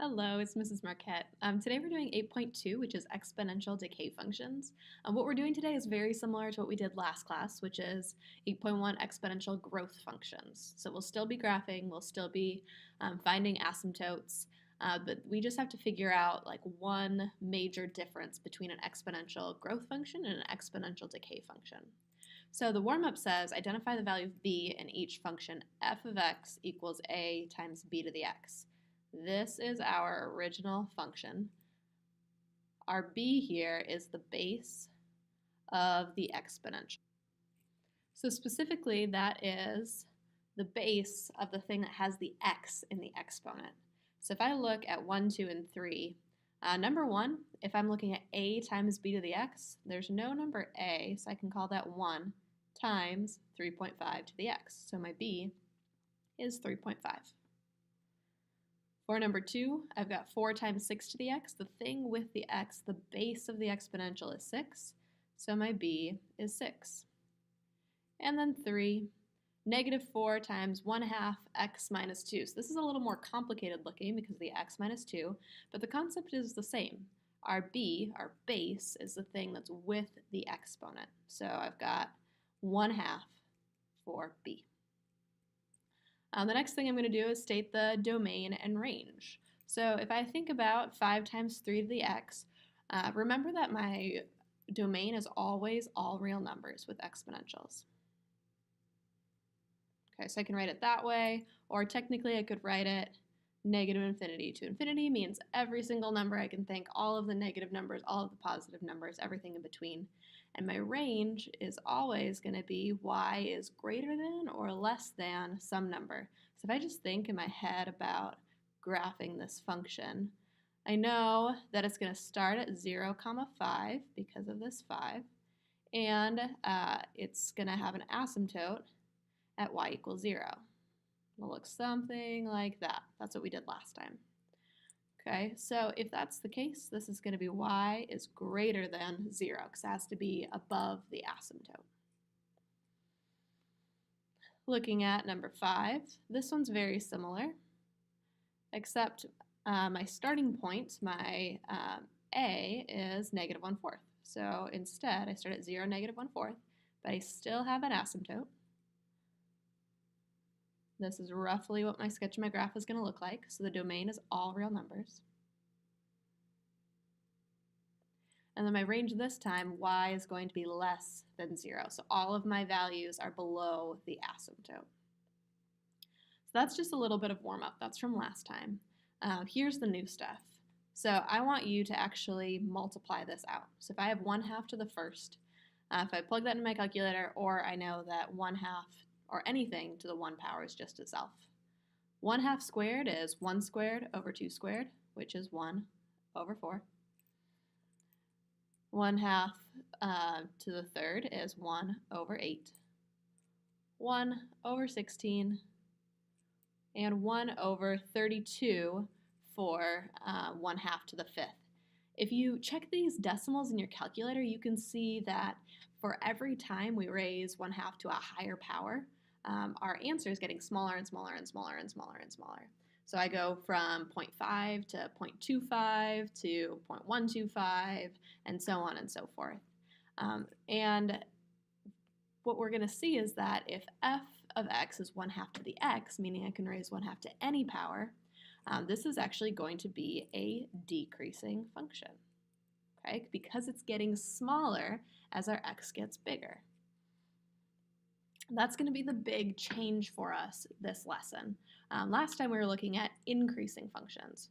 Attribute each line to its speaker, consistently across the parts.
Speaker 1: Hello, it's Mrs. Marquette. Today we're doing 8.2, which is exponential decay functions. What we're doing today is very similar to what we did last class, which is 8.1 exponential growth functions. So we'll still be graphing, we'll still be finding asymptotes, but we just have to figure out like one major difference between an exponential growth function and an exponential decay function. So the warm-up says, identify the value of b in each function f of x equals a times b to the x. This is our original function. Our b here is the base of the exponential. So specifically, that is the base of the thing that has the x in the exponent. So if I look at 1, 2, and 3, number 1, if I'm looking at a times b to the x, there's no number a, so I can call that 1 times 3.5 to the x. So my b is 3.5. For number 2, I've got 4 times 6 to the x. The thing with the x, the base of the exponential is 6, so my b is 6. And then 3, negative 4 times 1/2 x minus 2. So this is a little more complicated looking because of the x minus 2, but the concept is the same. Our b, our base, is the thing that's with the exponent. So I've got 1/2 for b. The next thing I'm going to do is state the domain and range. So if I think about 5 times 3 to the x, remember that my domain is always all real numbers with exponentials. Okay, so I can write it that way, or technically I could write it negative infinity to infinity means every single number I can think, all of the negative numbers, all of the positive numbers, everything in between. And my range is always going to be y is greater than or less than some number. So if I just think in my head about graphing this function, I know that it's going to start at 0, 5 because of this 5, and it's going to have an asymptote at y equals 0. It'll look something like that. That's what we did last time. Okay, so if that's the case, this is going to be y is greater than 0 because it has to be above the asymptote. Looking at number 5, this one's very similar, except my starting point, my a, is negative 1/4. So instead, I start at 0, negative 1/4, but I still have an asymptote. This is roughly what my sketch of my graph is going to look like. So the domain is all real numbers. And then my range this time, y is going to be less than 0. So all of my values are below the asymptote. So that's just a little bit of warm-up. That's from last time. Here's the new stuff. So I want you to actually multiply this out. So if I have 1/2 to the first, if I plug that in my calculator, or I know that 1/2 or anything to the 1 power is just itself. 1/2 squared is 1 squared over 2 squared, which is 1 over 4. 1/2 to the third is 1 over 8. 1 over 16, and 1 over 32 for 1/2 to the fifth. If you check these decimals in your calculator, you can see that for every time we raise 1/2 to a higher power, our answer is getting smaller and smaller and smaller and smaller and smaller. So I go from 0.5 to 0.25 to 0.125 and so on and so forth. And what we're going to see is that if f of x is 1/2 to the x, meaning I can raise 1/2 to any power, this is actually going to be a decreasing function, okay? Because it's getting smaller as our x gets bigger. That's going to be the big change for us this lesson. Last time we were looking at increasing functions,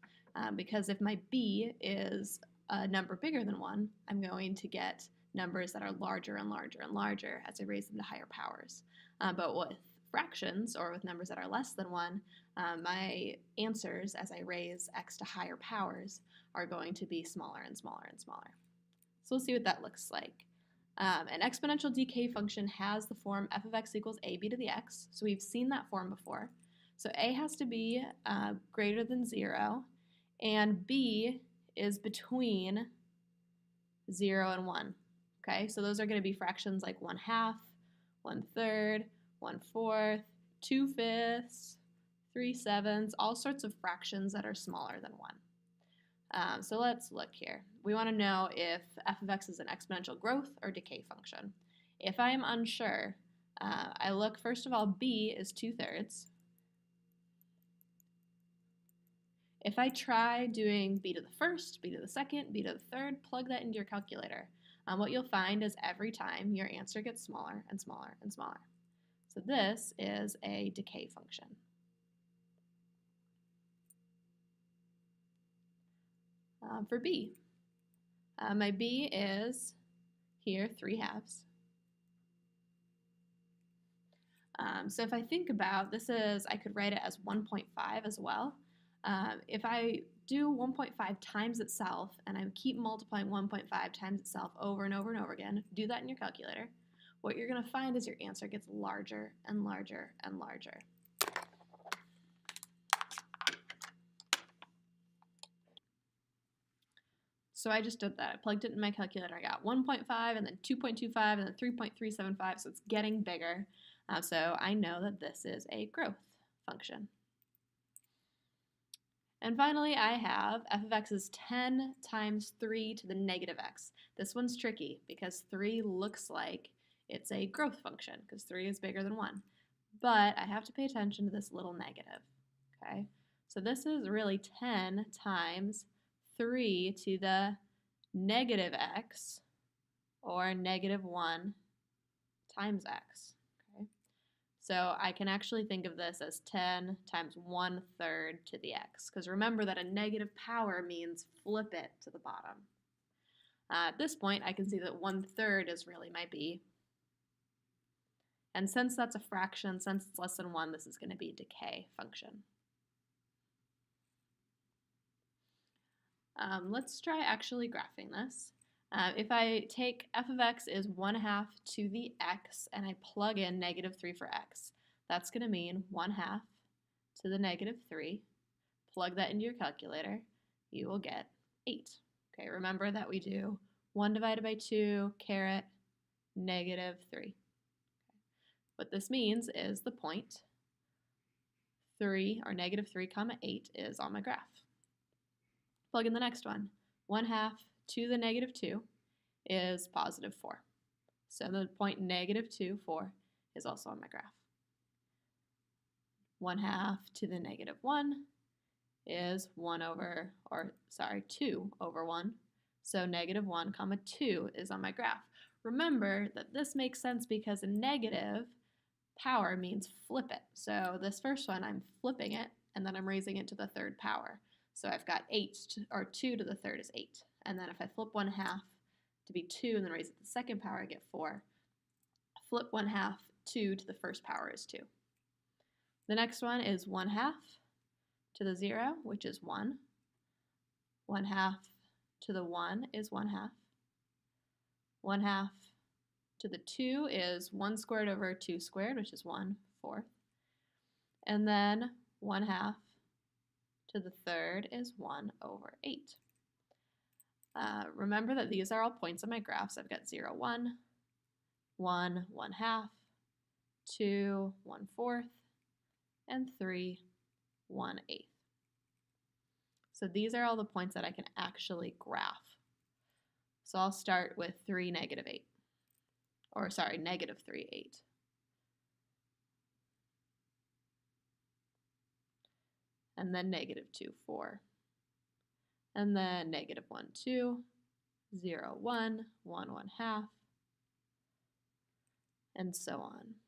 Speaker 1: because if my b is a number bigger than 1, I'm going to get numbers that are larger and larger and larger as I raise them to higher powers. But with fractions, or with numbers that are less than 1, my answers as I raise x to higher powers are going to be smaller and smaller and smaller. So we'll see what that looks like. An exponential decay function has the form f of x equals ab to the x, so we've seen that form before. So a has to be greater than 0, and b is between 0 and 1. Okay, so those are going to be fractions like 1/2, 1/3, 1/4, 2/5, 3/7, all sorts of fractions that are smaller than 1. So let's look here. We want to know if f of x is an exponential growth or decay function. If I am unsure, I look, first of all, b is 2/3. If I try doing b to the first, b to the second, b to the third, plug that into your calculator. What you'll find is every time your answer gets smaller and smaller and smaller. So this is a decay function. For b, my b is here 3/2. So if I think about this, I could write it as 1.5 as well. If I do 1.5 times itself and I keep multiplying 1.5 times itself over and over and over again, do that in your calculator, what you're going to find is your answer gets larger and larger and larger. So I just did that. I plugged it in my calculator. I got 1.5 and then 2.25 and then 3.375, so it's getting bigger. So I know that this is a growth function. And finally, I have f of x is 10 times 3 to the negative x. This one's tricky because 3 looks like it's a growth function because 3 is bigger than 1. But I have to pay attention to this little negative, okay? So this is really 10 times 3 to the negative x, or negative 1 times x. Okay? So I can actually think of this as 10 times 1/3 to the x, because remember that a negative power means flip it to the bottom. At this point, I can see that 1/3 is really my b. And since that's a fraction, since it's less than 1, this is going to be a decay function. Let's try actually graphing this. If I take f of x is 1/2 to the x and I plug in -3 for x, that's going to mean 1/2 to the -3. Plug that into your calculator, you will get 8. Okay, remember that we do 1 divided by 2 caret -3. What this means is the point 3, or -3 comma 8 is on my graph. Plug in the next one. 1/2 to the -2 is +4. So the point -2, 4 is also on my graph. 1/2 to the -1 is 2 over 1. So -1 comma 2 is on my graph. Remember that this makes sense because a negative power means flip it. So this first one, I'm flipping it, and then I'm raising it to the third power. So I've got 2 to the third is 8. And then if I flip 1/2 to be 2 and then raise it to the second power, I get 4. Flip 1/2, 2 to the first power is 2. The next one is 1/2 to the 0, which is 1. 1/2 to the 1 is 1/2. 1/2 to the 2 is 1 squared over 2 squared, which is 1/4. And then 1/2 to the third is 1 over 8. Remember that these are all points on my graph, so I've got 0, 1, 1, 1/2, 2, 1/4, and 3, 1/8. So these are all the points that I can actually graph. So I'll start with 3, -8. Or sorry, -3, 8. And then -2, 4. And then -1, 2, 0, 1, 1, 1/2, and so on.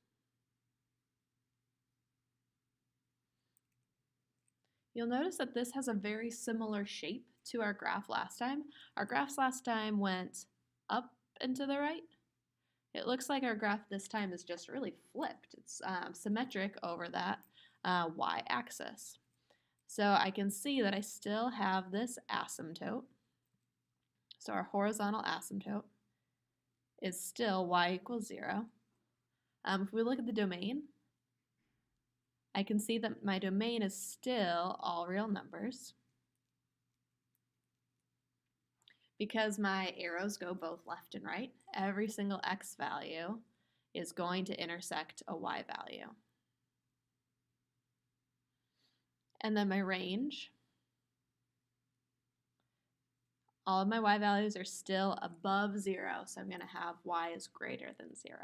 Speaker 1: You'll notice that this has a very similar shape to our graph last time. Our graphs last time went up and to the right. It looks like our graph this time is just really flipped. It's symmetric over that y-axis. So I can see that I still have this asymptote. So our horizontal asymptote is still y equals 0. If we look at the domain, I can see that my domain is still all real numbers because my arrows go both left and right. Every single x value is going to intersect a y value. And then my range, all of my y values are still above 0, so I'm going to have y is greater than 0.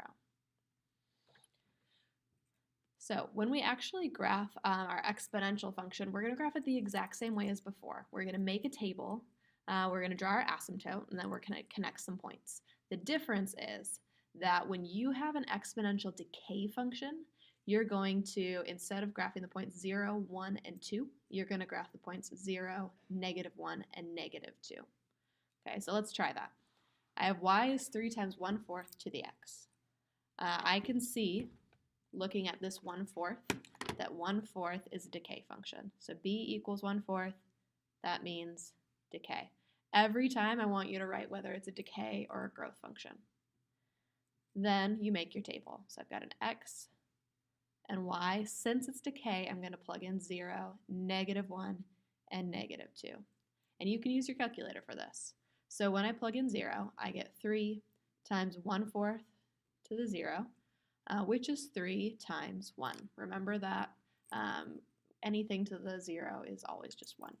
Speaker 1: So when we actually graph our exponential function, we're going to graph it the exact same way as before. We're going to make a table, we're going to draw our asymptote, and then we're going to connect some points. The difference is that when you have an exponential decay function, you're going to, instead of graphing the points 0, 1, and 2, you're going to graph the points 0, -1, and -2. Okay, so let's try that. I have y is 3 times 1/4 to the x. I can see, looking at this 1/4, that 1/4 is a decay function. So b equals 1/4, that means decay. Every time I want you to write whether it's a decay or a growth function. Then you make your table. So I've got an x and y. Since it's decay, I'm going to plug in 0, -1, and -2. And you can use your calculator for this. So when I plug in 0, I get 3 times 1/4 to the 0, which is 3 times 1. Remember that anything to the 0 is always just 1.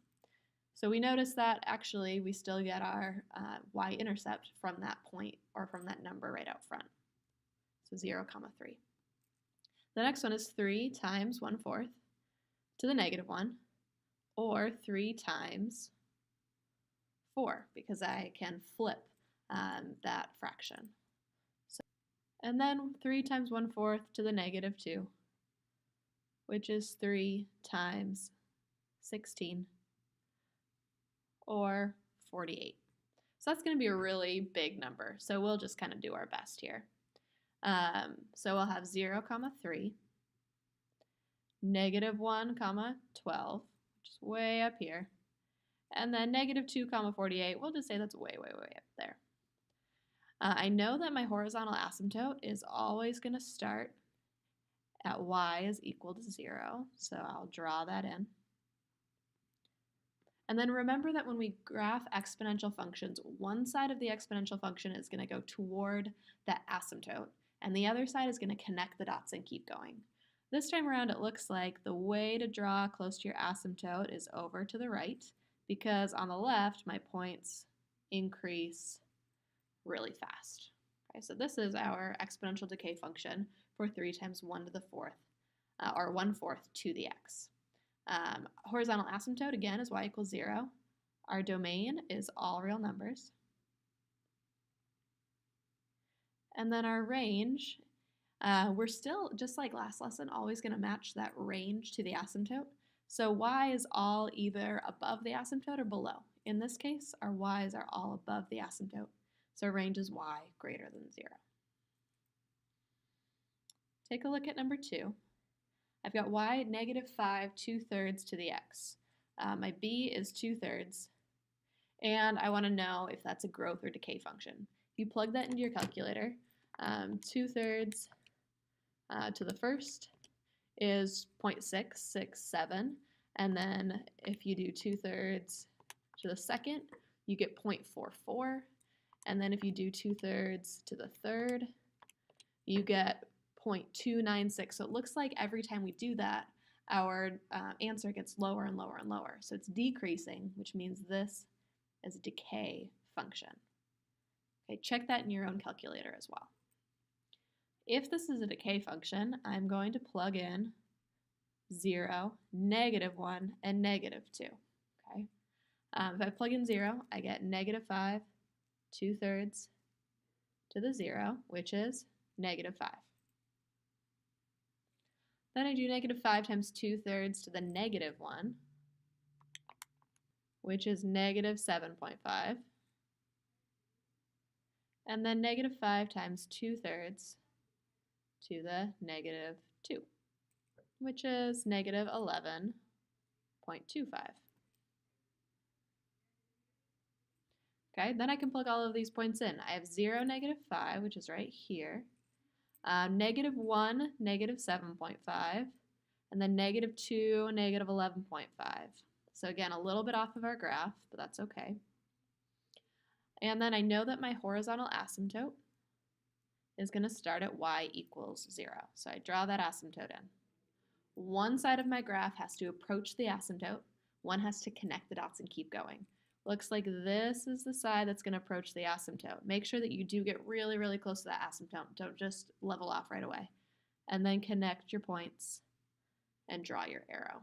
Speaker 1: So we notice that actually we still get our y-intercept from that point or from that number right out front. So 0, 3. The next one is 3 times 1/4 to the -1, or 3 times 4, because I can flip that fraction. So, and then 3 times 1/4 to the -2, which is 3 times 16, or 48. So that's going to be a really big number, so we'll just kind of do our best here. So we'll have 0, 3, -1, 12, which is way up here, and then -2, 48, we'll just say that's way, way, way up there. I know that my horizontal asymptote is always going to start at y is equal to 0, so I'll draw that in. And then remember that when we graph exponential functions, one side of the exponential function is going to go toward that asymptote, and the other side is going to connect the dots and keep going. This time around, it looks like the way to draw close to your asymptote is over to the right, because on the left, my points increase really fast. Okay, so this is our exponential decay function for 3 times 1 to the 4th, or 1/4 to the x. Horizontal asymptote, again, is y equals 0. Our domain is all real numbers. And then our range, we're still, just like last lesson, always going to match that range to the asymptote. So y is all either above the asymptote or below. In this case, our y's are all above the asymptote. So our range is y greater than 0. Take a look at number 2. I've got y -5 2/3 to the x. My b is 2/3, and I want to know if that's a growth or decay function. If you plug that into your calculator, 2/3 to the first is 0.667, and then if you do 2/3 to the second, you get 0.44, and then if you do 2/3 to the third, you get 0.296. So it looks like every time we do that, our answer gets lower and lower and lower. So it's decreasing, which means this is a decay function. Okay, check that in your own calculator as well. If this is a decay function, I'm going to plug in 0, -1, and -2. Okay. If I plug in 0, I get -5 2/3 to the 0, which is -5. Then I do -5 times 2/3 to the -1, which is -7.5. And then -5 times 2/3 to the -2, which is -11.25. Okay, then I can plug all of these points in. I have 0, -5, which is right here. -1, -7.5, and then -2, -11.5. So again, a little bit off of our graph, but that's okay. And then I know that my horizontal asymptote is going to start at y equals 0. So I draw that asymptote in. one side of my graph has to approach the asymptote, one has to connect the dots and keep going. Looks like this is the side that's going to approach the asymptote. Make sure that you do get really, really close to that asymptote. Don't just level off right away. And then connect your points and draw your arrow.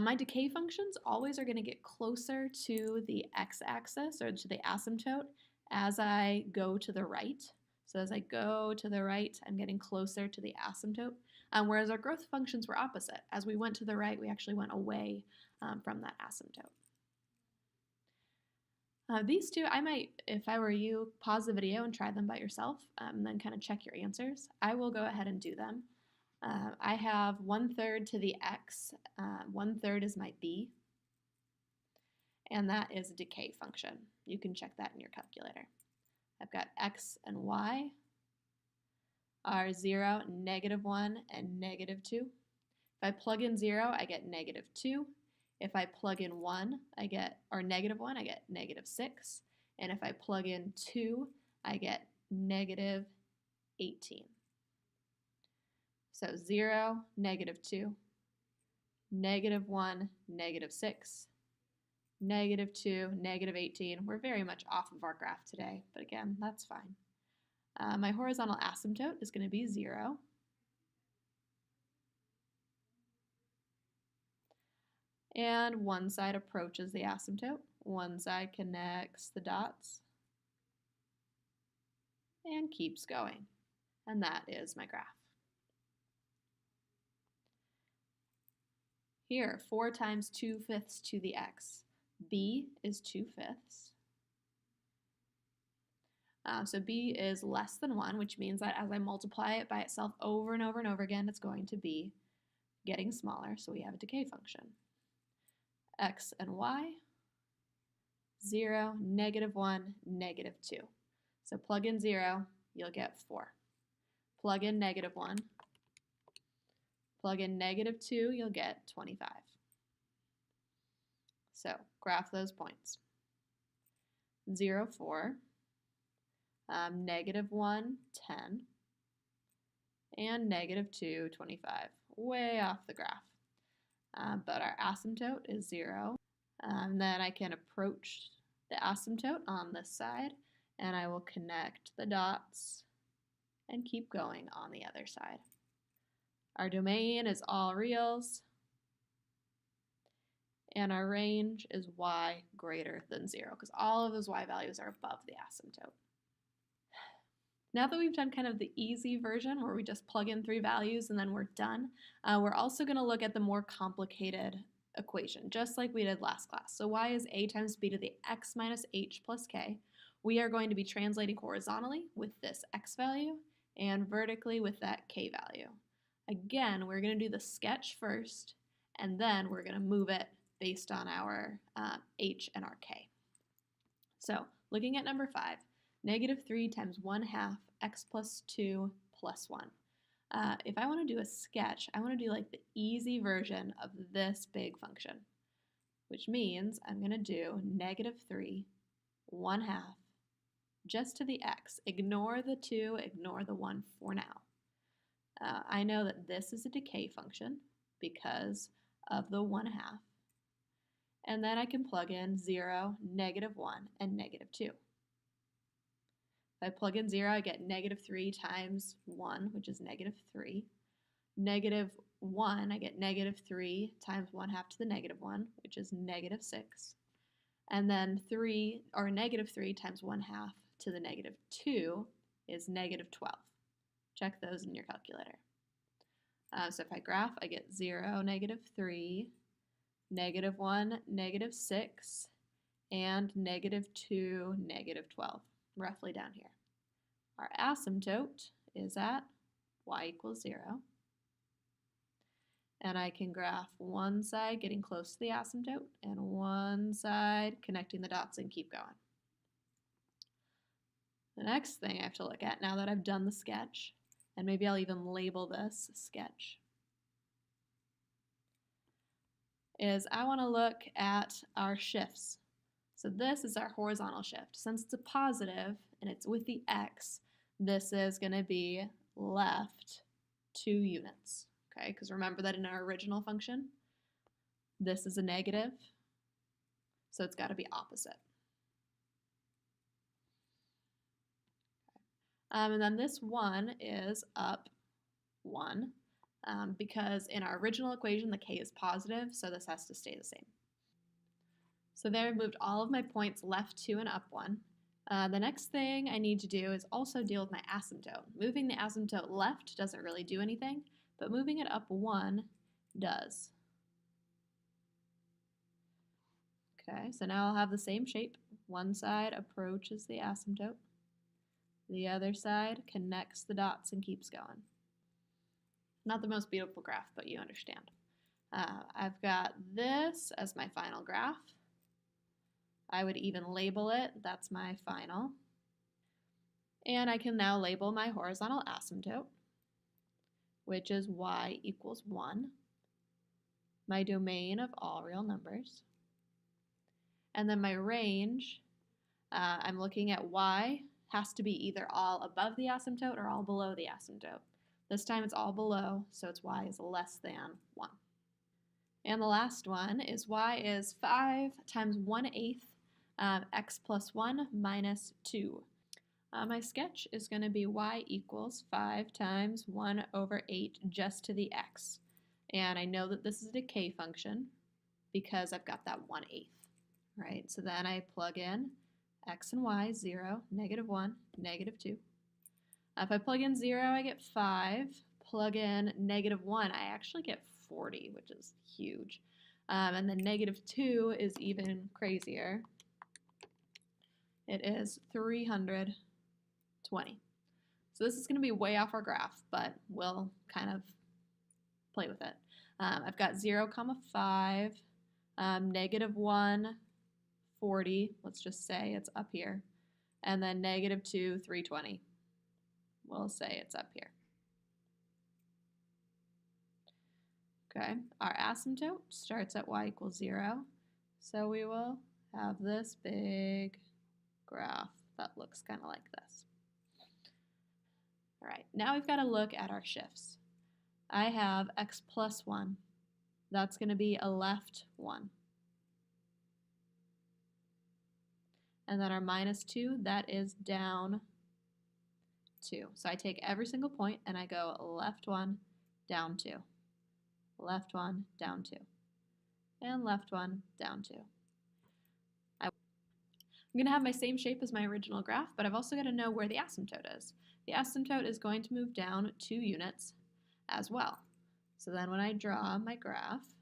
Speaker 1: My decay functions always are going to get closer to the x-axis or to the asymptote as I go to the right. So as I go to the right, I'm getting closer to the asymptote, whereas our growth functions were opposite. As we went to the right, we actually went away from that asymptote. These two, I might, if I were you, pause the video and try them by yourself, and then kind of check your answers. I will go ahead and do them. I have 1/3 to the x, 1/3 is my b, and that is a decay function. You can check that in your calculator. I've got x and y are 0, -1, and -2. If I plug in 0, I get -2. If I plug in 1, I get, or -1, I get -6. And if I plug in 2, I get -18. So 0, -2, -1, -6, -2, -18. We're very much off of our graph today, but again, that's fine. My horizontal asymptote is going to be 0. And one side approaches the asymptote, one side connects the dots, and keeps going. And that is my graph. Here, 4 times 2/5 to the x. b is 2/5. So b is less than 1, which means that as I multiply it by itself over and over and over again, it's going to be getting smaller, so we have a decay function. X and y, 0, -1, -2. So plug in 0, you'll get 4. Plug in -1, plug in -2, you'll get 25. So graph those points. 0, 4, -1, 10, and -2, 25. Way off the graph. But our asymptote is 0. Then I can approach the asymptote on this side, and I will connect the dots and keep going on the other side. Our domain is all reals, and our range is y greater than 0, because all of those y values are above the asymptote. Now that we've done kind of the easy version where we just plug in 3 values and then we're done, we're also going to look at the more complicated equation, just like we did last class. So y is a times b to the x minus h plus k. We are going to be translating horizontally with this x value and vertically with that k value. Again, we're going to do the sketch first, and then we're going to move it based on our h and our k. So looking at number 5, -3 times 1/2 x plus 2 plus 1. If I want to do a sketch, I want to do like the easy version of this big function, which means I'm going to do -3, 1/2, just to the x. Ignore the 2, ignore the 1 for now. I know that this is a decay function because of the 1/2. And then I can plug in 0, -1, and -2. If I plug in 0, I get -3 times 1, which is -3. -1, I get -3 times 1/2 to the -1, which is -6. And then 3, or -3 times 1/2 to the -2 is -12. Check those in your calculator. So if I graph, I get 0, -3, -1, -6, and -2, -12, roughly down here. Our asymptote is at y equals 0. And I can graph one side getting close to the asymptote and one side connecting the dots and keep going. The next thing I have to look at now that I've done the sketch, and maybe I'll even label this sketch, is I want to look at our shifts. So this is our horizontal shift. Since it's a positive and it's with the x, this is going to be left 2 units. okay? Because remember that in our original function, this is a negative, so it's got to be opposite. And then this 1 is up 1 because in our original equation, the k is positive, so this has to stay the same. So there I moved all of my points left 2 and up 1. The next thing I need to do is also deal with my asymptote. Moving the asymptote left doesn't really do anything, but moving it up 1 does. Okay, so now I'll have the same shape. One side approaches the asymptote. The other side connects the dots and keeps going. Not the most beautiful graph, but you understand. I've got this as my final graph. I would even label it, that's my final. And I can now label my horizontal asymptote, which is y equals 1, my domain of all real numbers. And then my range, I'm looking at y has to be either all above the asymptote or all below the asymptote. This time it's all below, so it's y is less than 1. And the last one is y is 5 times 1/8 x plus 1 minus 2. My sketch is going to be y equals 5 times 1 over 8 just to the x. And I know that this is a decay function because I've got that 1/8. Right, so then I plug in x and y, 0, -1, -2. If I plug in 0, I get 5. Plug in -1, I actually get 40, which is huge. And then -2 is even crazier. It is 320. So this is going to be way off our graph, but we'll kind of play with it. I've got 0, 5, -1, 40, let's just say it's up here, and then -2, 320. We'll say it's up here. Okay, our asymptote starts at y equals 0, so we will have this big graph that looks kind of like this. All right, now we've got to look at our shifts. I have x plus 1. That's going to be a left 1. And then our minus 2, that is down 2. So I take every single point and I go left 1, down 2. Left 1, down 2. And left 1, down 2. I'm going to have my same shape as my original graph, but I've also got to know where the asymptote is. The asymptote is going to move down 2 units as well. So then when I draw my graph,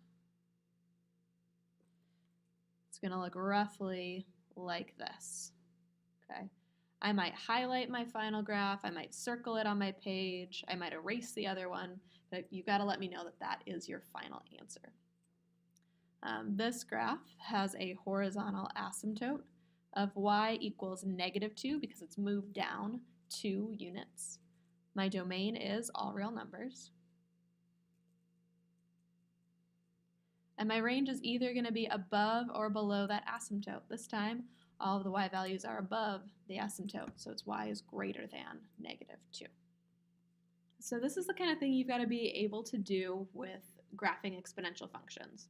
Speaker 1: it's going to look roughly like this. Okay. I might highlight my final graph, I might circle it on my page, I might erase the other one, but you've got to let me know that that is your final answer. This graph has a horizontal asymptote of y equals -2 because it's moved down 2 units. My domain is all real numbers. And my range is either going to be above or below that asymptote. This time, all of the y values are above the asymptote, so its y is greater than -2. So this is the kind of thing you've got to be able to do with graphing exponential functions.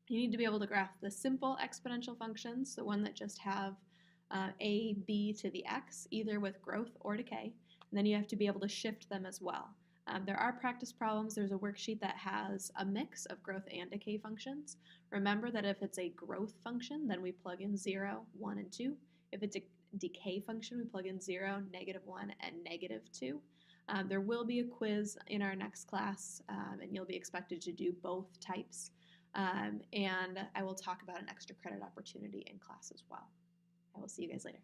Speaker 1: You need to be able to graph the simple exponential functions, the one that just have a, b to the x, either with growth or decay, and then you have to be able to shift them as well. There are practice problems. There's a worksheet that has a mix of growth and decay functions. Remember that if it's a growth function, then we plug in 0, 1, and 2. If it's a decay function, we plug in 0, -1, and -2. There will be a quiz in our next class, and you'll be expected to do both types. And I will talk about an extra credit opportunity in class as well. I will see you guys later.